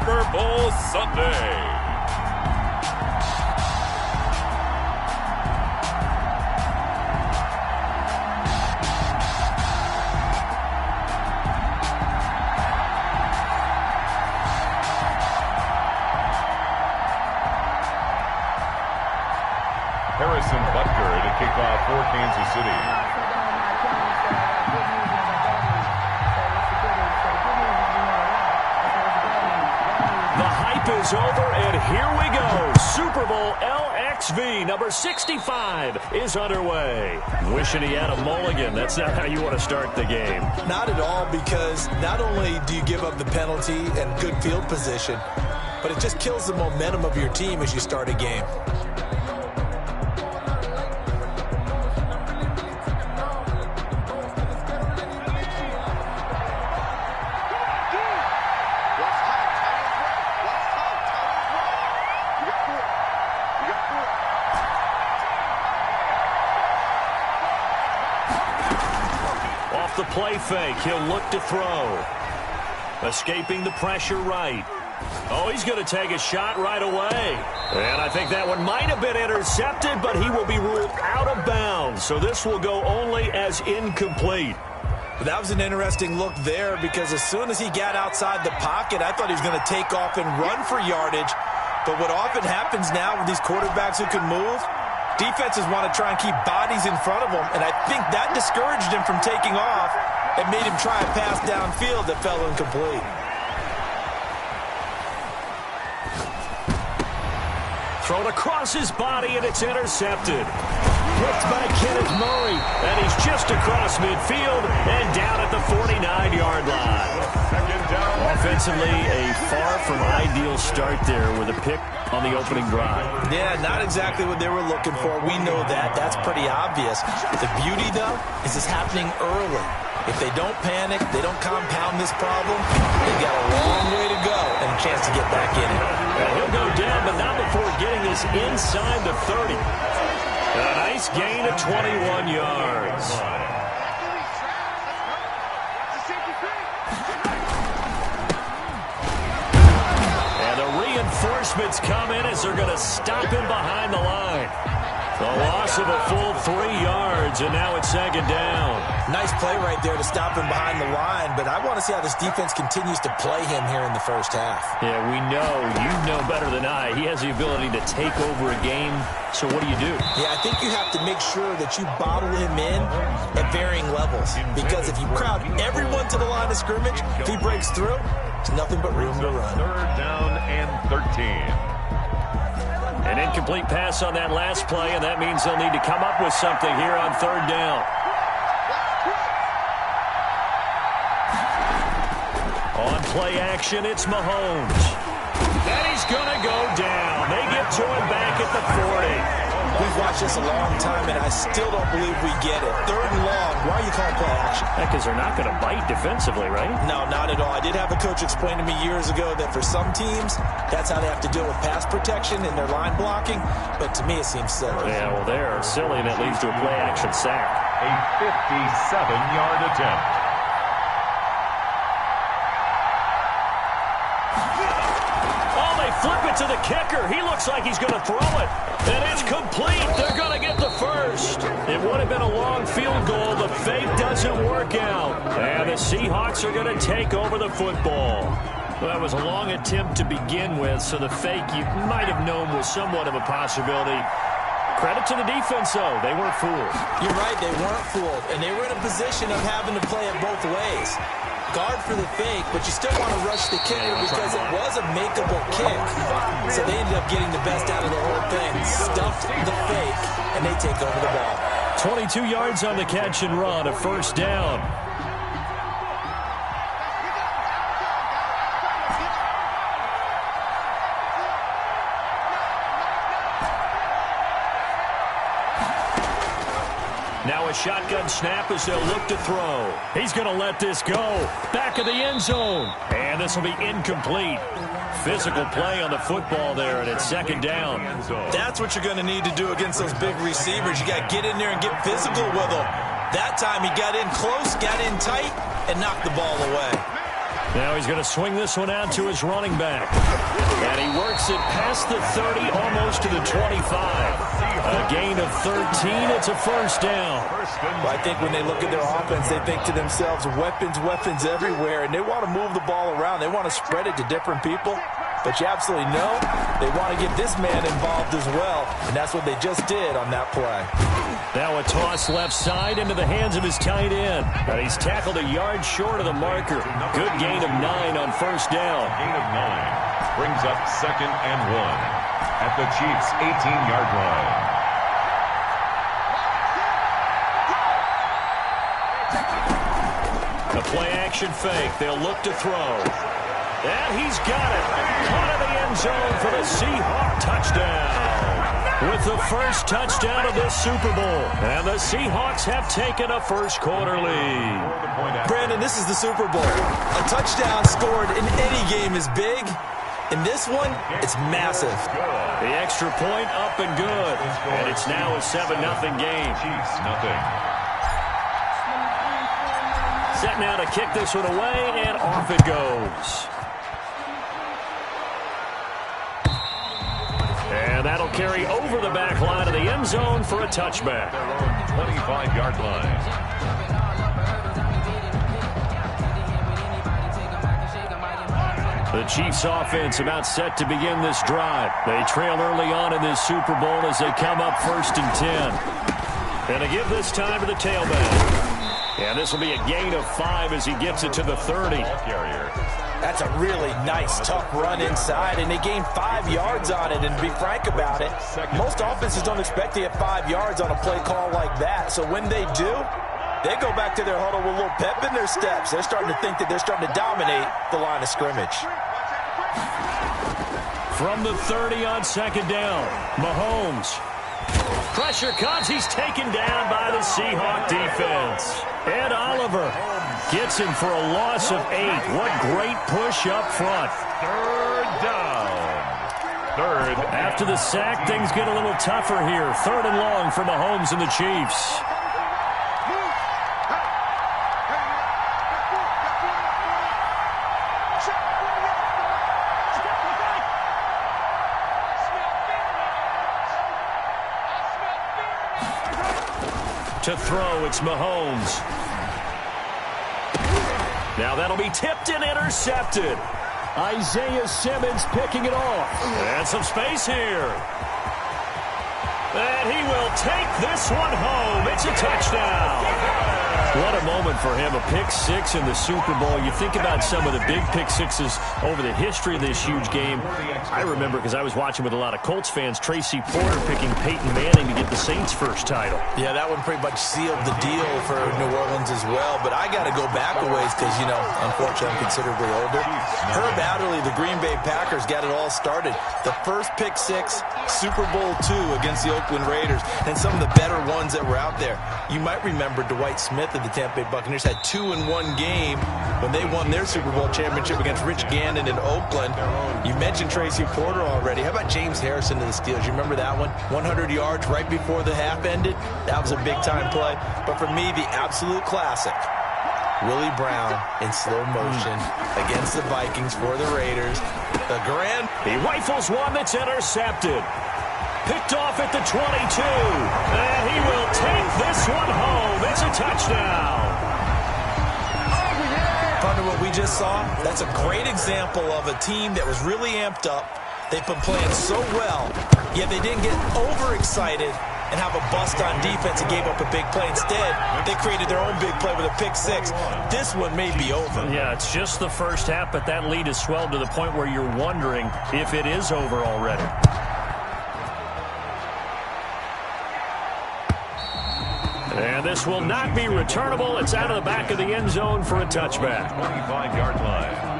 Super Bowl Sunday. Harrison Butker to kick off for Kansas City. The hype is over, and here we go. Super Bowl LXV number 65 is underway. Wishing he had a mulligan. That's not how you want to start the game. Not at all, because not only do you give up the penalty and good field position, but it just kills the momentum of your team as you start a game. The play fake. He'll look to throw. Escaping the pressure right. Oh, he's going to take a shot right away. And I think that one might have been intercepted, but he will be ruled out of bounds. So this will go only as incomplete. That was an interesting look there, because as soon as he got outside the pocket, I thought he was going to take off and run for yardage. But what often happens now with these quarterbacks who can move, defenses want to try and keep bodies in front of them, and I think that discouraged him from taking off and made him try a pass downfield that fell incomplete. Thrown across his body, and it's intercepted. Picked by Kenneth Murray, and he's just across midfield and down at the 49-yard line. Second down. Offensively, a far from ideal start there with a pick on the opening drive. Yeah, not exactly what they were looking for. We know that. That's pretty obvious. The beauty, though, is it's happening early. If they don't panic, they don't compound this problem, they've got a long way to go and a chance to get back in it. And he'll go down, but not before getting us inside the 30. A nice gain of 21 yards. And the reinforcements come in as they're going to stop him behind the line. The loss of a full 3 yards, and now it's second down. Nice play right there to stop him behind the line, but I want to see how this defense continues to play him here in the first half. Yeah, we know, you know better than I, he has the ability to take over a game, so what do you do? Yeah, I think you have to make sure that you bottle him in at varying levels, because if you crowd everyone to the line of scrimmage, if he breaks through, there's nothing but room to run. Third down and 13. An incomplete pass on that last play, and that means they'll need to come up with something here on third down. On play action, it's Mahomes. And he's going to go down. They get to him back at the 40. We've watched this a long time, and I still don't believe we get it. Third and long, why are you calling play action? Because they're not going to bite defensively, right? No, not at all. I did have a coach explain to me years ago that for some teams, that's how they have to deal with pass protection and their line blocking, but to me it seems silly. Yeah, well, they're silly, and it leads to a play action sack. A 57-yard attempt. Flip it to the kicker. He looks like he's going to throw it. And it's complete. They're going to get the first. It would have been a long field goal. The fake doesn't work out. And the Seahawks are going to take over the football. Well, that was a long attempt to begin with, so the fake you might have known was somewhat of a possibility. Credit to the defense, though. They weren't fooled. You're right. They weren't fooled. And they were in a position of having to play it both ways. Guard for the fake, but you still want to rush the kicker because it was a makeable kick. So they ended up getting the best out of the whole thing. Stuffed the fake, and they take over the ball. 22 yards on the catch and run, a first down. Now a shotgun snap as they'll look to throw. He's going to let this go. Back of the end zone. And this will be incomplete. Physical play on the football there, and it's second down. That's what you're going to need to do against those big receivers. You got to get in there and get physical with them. That time he got in close, got in tight, and knocked the ball away. Now he's going to swing this one out to his running back. And he works it past the 30, almost to the 25. A gain of 13. It's a first down. Well, I think when they look at their offense, they think to themselves, weapons, weapons everywhere. And they want to move the ball around. They want to spread it to different people. But you absolutely know they want to get this man involved as well. And that's what they just did on that play. Now a toss left side into the hands of his tight end. And he's tackled a yard short of the marker. Good gain of 9 on first down. Gain of 9 brings up 2nd and 1 at the Chiefs' 18-yard line. A play-action fake. They'll look to throw. And he's got it. Caught in the end zone for the Seahawk touchdown. With the first touchdown of this Super Bowl. And the Seahawks have taken a first-quarter lead. Brandon, this is the Super Bowl. A touchdown scored in any game is big. In this one, it's massive. The extra point up and good. And it's now a 7-0 game. Chiefs, nothing. Set now to kick this one away, and off it goes. And that'll carry over the back line of the end zone for a touchback. Their own 25-yard line. The Chiefs offense about set to begin this drive. They trail early on in this Super Bowl as they come up 1st and 10. And to give this time to the tailback. And this will be a gain of 5 as he gets it to the 30. That's a really nice, tough run inside, and they gained 5 yards on it. And to be frank about it, most offenses don't expect to get 5 yards on a play call like that. So when they do, they go back to their huddle with a little pep in their steps. They're starting to think that they're starting to dominate the line of scrimmage. From the 30 on 2nd down, Mahomes. Pressure comes. He's taken down by the Seahawk defense. And Oliver gets him for a loss of 8. What great push up front. 3rd down. 3rd. After the sack, things get a little tougher here. 3rd and long for Mahomes and the Chiefs. To throw, it's Mahomes. Now that'll be tipped and intercepted. Isaiah Simmons picking it off. And some space here. And he will take this one home. It's a touchdown. What a moment for him, a pick-6 in the Super Bowl. You think about some of the big pick-6s over the history of this huge game. I remember, because I was watching with a lot of Colts fans, Tracy Porter picking Peyton Manning to get the Saints' first title. Yeah, that one pretty much sealed the deal for New Orleans as well. But I got to go back a ways because, you know, unfortunately I'm considerably older. Herb Adderley, the Green Bay Packers, got it all started. The first pick-6, Super Bowl II against the Oakland Raiders, and some of the better ones that were out there. You might remember Dwight Smith of the Tampa Bay Buccaneers had 2-in-1 game when they won their Super Bowl championship against Rich Gannon in Oakland. You mentioned Tracy Porter already. How about James Harrison to the Steelers? You remember that one? 100 yards right before the half ended. That was a big-time play. But for me, the absolute classic, Willie Brown in slow motion against the Vikings for the Raiders. The grand. He rifles one that's intercepted. Picked off at the 22. And he will take this one home. It's a touchdown. Partner, what we just saw, that's a great example of a team that was really amped up. They've been playing so well, yet they didn't get overexcited and have a bust on defense and gave up a big play. Instead, they created their own big play with a pick-6. This one may be over. Yeah, it's just the first half, but that lead has swelled to the point where you're wondering if it is over already. And this will not be returnable. It's out of the back of the end zone for a touchback. 25-yard line.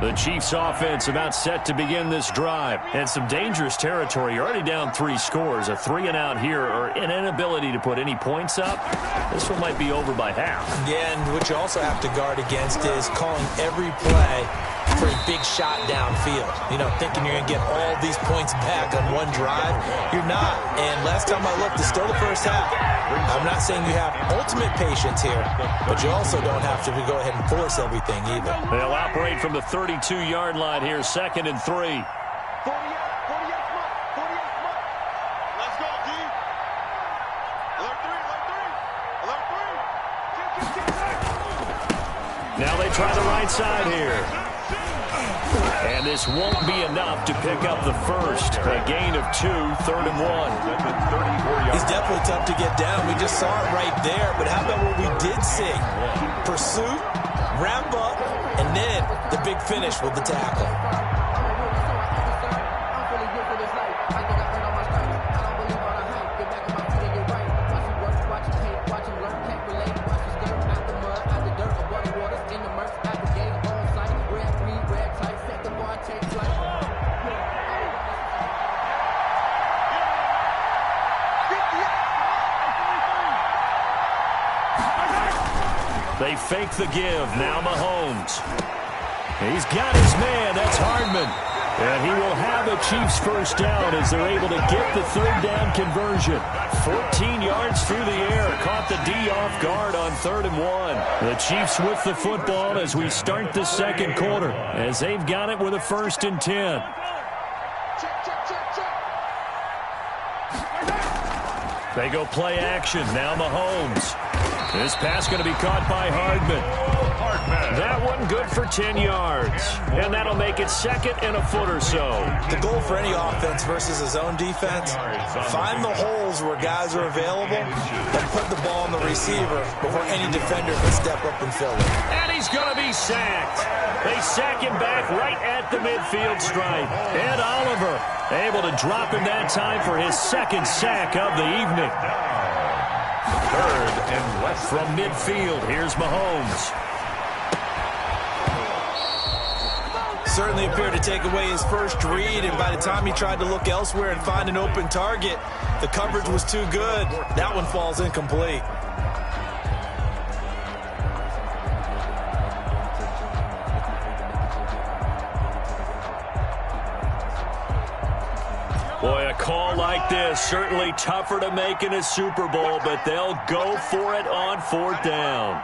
The Chiefs offense about set to begin this drive. And some dangerous territory. You're already down 3 scores. A 3-and-out here, or an inability to put any points up. This one might be over by half. Yeah, and what you also have to guard against is calling every play for a big shot downfield. You know, thinking you're going to get all these points back on one drive. You're not. And last time I looked, it's still the first half. I'm not saying you have ultimate patience here, but you also don't have to go ahead and force everything either. They'll operate from the 32-yard line here, 2nd and 3. Now they try the right side here. And this won't be enough to pick up the first. A gain of 2, 3rd and 1. He's definitely tough to get down. We just saw it right there. But how about what we did see? Pursuit, wrap up, and then the big finish with the tackle. They fake the give. Now Mahomes. He's got his man. That's Hardman. And he will have a Chiefs first down as they're able to get the 3rd down conversion. 14 yards through the air. Caught the D off guard on 3rd and 1. The Chiefs with the football as we start the 2nd quarter, as they've got it with a 1st and 10. They go play action. Now Mahomes. This pass going to be caught by Hardman. That one good for 10 yards. And that'll make it 2nd and a foot or so. The goal for any offense versus a zone defense, find the holes where guys are available and put the ball on the receiver before any defender can step up and fill it. And he's going to be sacked. They sack him back right at the midfield stripe. Ed Oliver able to drop him that time for his 2nd sack of the evening. 3rd and less. From midfield, here's Mahomes. Certainly appeared to take away his first read, and by the time he tried to look elsewhere and find an open target, the coverage was too good. That one falls incomplete. Boy, a call like this, certainly tougher to make in a Super Bowl, but they'll go for it on 4th down.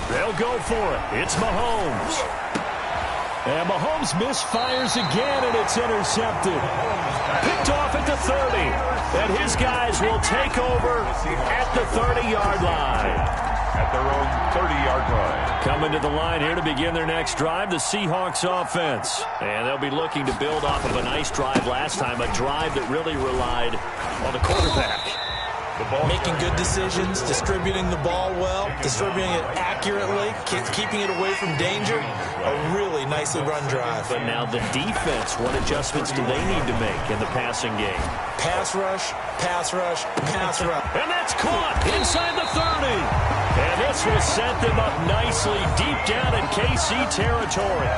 They'll go for it. It's Mahomes. And Mahomes misfires again, and it's intercepted. Picked off at the 30. And his guys will take over at the 30-yard line. At their own 30-yard line. Coming to the line here to begin their next drive, the Seahawks offense. And they'll be looking to build off of a nice drive last time, a drive that really relied on the quarterback. Making good decisions, distributing the ball well, distributing it accurately, keeping it away from danger. A really nicely run drive. But now the defense, what adjustments do they need to make in the passing game? Pass rush, pass rush, pass rush. And that's caught inside the 30. And this will set them up nicely deep down in KC territory.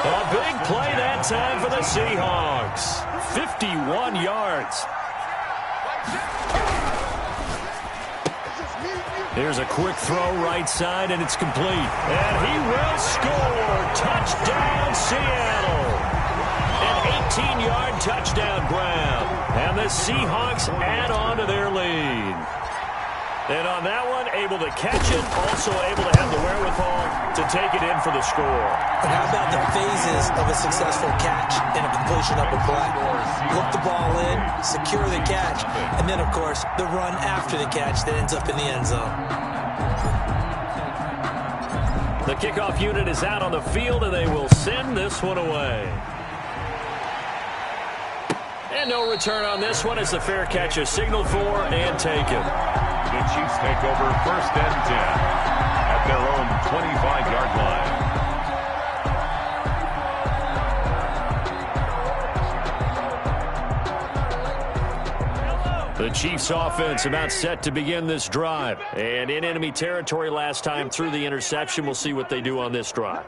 A big play that time for the Seahawks. 51 yards. Here's a quick throw right side, and it's complete. And he will score. Touchdown, Seattle. An 18-yard touchdown grab. And the Seahawks add on to their lead. And on that one, able to catch it, also able to have the wherewithal to take it in for the score. But how about the phases of a successful catch and a completion of a play? Look the ball in, secure the catch, and then, of course, the run after the catch that ends up in the end zone. The kickoff unit is out on the field, and they will send this one away. And no return on this one as the fair catch is signaled for and taken. The Chiefs take over 1st and 10 at their own 25-yard line. The Chiefs offense about set to begin this drive. And in enemy territory last time through the interception. We'll see what they do on this drive.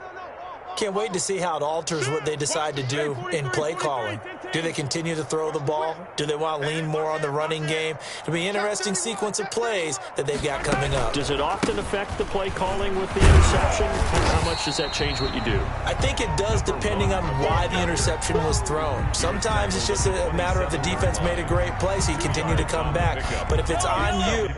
Can't wait to see how it alters what they decide to do in play calling. Do they continue to throw the ball? Do they want to lean more on the running game? It'll be an interesting sequence of plays that they've got coming up. Does it often affect the play calling with the interception? How much does that change what you do? I think it does, depending on why the interception was thrown. Sometimes it's just a matter of the defense made a great play, so you continue to come back. But if it's on you...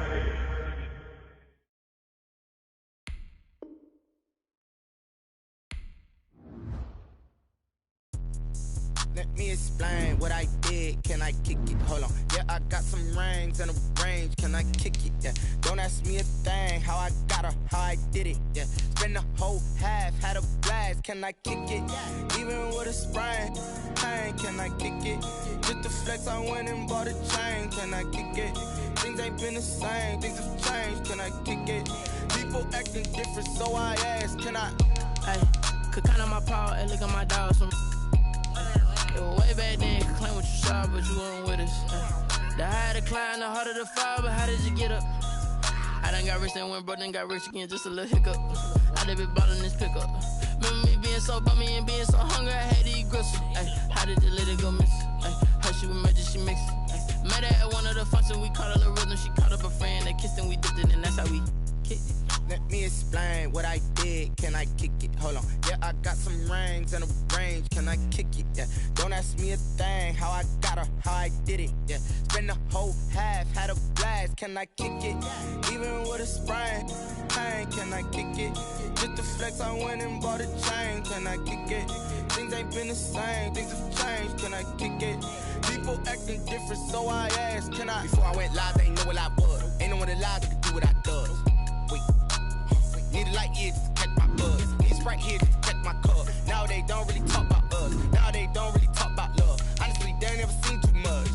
Let me explain what I did. Can I kick it? Hold on. Yeah, I got some rings and a range. Can I kick it? Yeah. Don't ask me a thing. How I got her, how I did it. Yeah. Spend the whole half, had a blast. Can I kick it? Even with a sprain. Pain, can I kick it? Just the flex, I went and bought a chain. Can I kick it? Things ain't been the same. Things have changed. Can I kick it? People acting different, so I ask. Can I? Hey, could count on my power and look at my dogs. It was way back then, could claim what you saw, but you weren't with us. The higher the climb, the harder the fall, but how did you get up? I done got rich and went broke, then got rich again, just a little hiccup. I done been ballin' this pickup. Remember me being so bummy and being so hungry, I had to eat gristle. Ay, how did you let it go miss? Ay, how she was magic, she mixed. Met her at one of the functions, we caught a little rhythm. She caught up a friend, they kissed and we dipped it, and that's how we kicked it. Let me explain what I did. Can I kick it? Hold on. Yeah, I got some rings and a range. Can I kick it? Yeah. Don't ask me a thing. How I got her, how I did it. Yeah. Spend the whole half, had a blast. Can I kick it? Even with a sprain. Pain, can I kick it? Just the flex, I went and bought a chain. Can I kick it? Things ain't been the same. Things have changed. Can I kick it? People acting different, so I asked. Can I? Before I went live, they ain't know what I was. Ain't no one alive that could do what I does. Wait. Need a light year just to catch my buzz. Need Sprite here just to catch my cup. Now they don't really talk about us. Now they don't really talk about love. Honestly, they ain't never seen too much.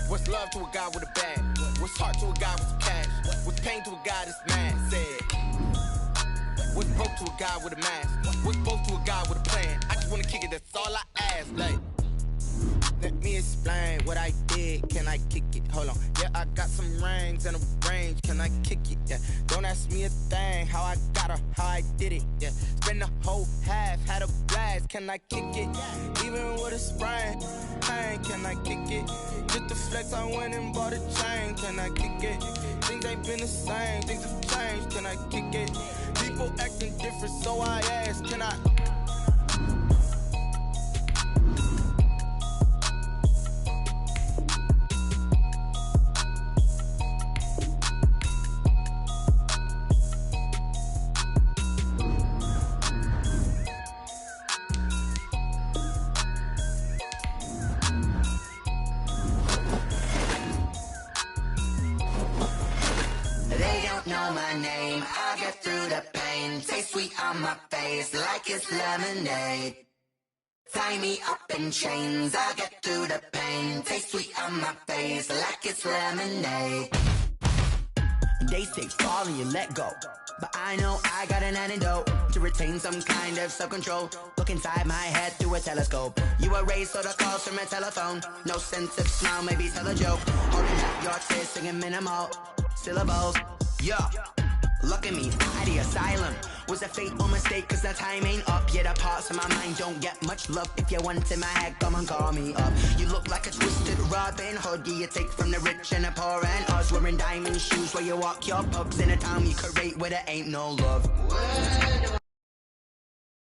What's love to a guy with a bag? What's heart to a guy with some cash? What's pain to a guy that's mad? Said. What's broke to a guy with a mask? What's both to a guy with a plan? I just wanna kick it, that's all I ask. Like, let me explain what I did. Can I kick it? Hold on. Yeah, I got some rings and a range. Can I kick it? Yeah. Don't ask me a thing. How I got her, how I did it. Yeah. Spend the whole half, had a blast. Can I kick it? Even with a sprain. Pain, can I kick it? Just the flex, I went and bought a chain. Can I kick it? Things ain't been the same. Things have changed. Can I kick it? People acting different, so I ask. Can I? Know my name, I'll get through the pain. Taste sweet on my face like it's lemonade. Tie me up in chains, I'll get through the pain. Taste sweet on my face like it's lemonade. They say fall and you let go, but I know I got an antidote to retain some kind of self-control. Look inside my head through a telescope. You erase all the calls from a telephone. No sense of smile, maybe tell a joke. Holding up your tears, singing minimal syllables. Yeah, look at me, at the asylum. Was a fate or mistake, cause the time ain't up. Yeah, the parts of my mind don't get much love. If you want in my head, come and call me up. You look like a twisted Robin Hood. Yeah, you take from the rich and the poor and us. Wearing diamond shoes while you walk your pugs in a town you create where there ain't no love.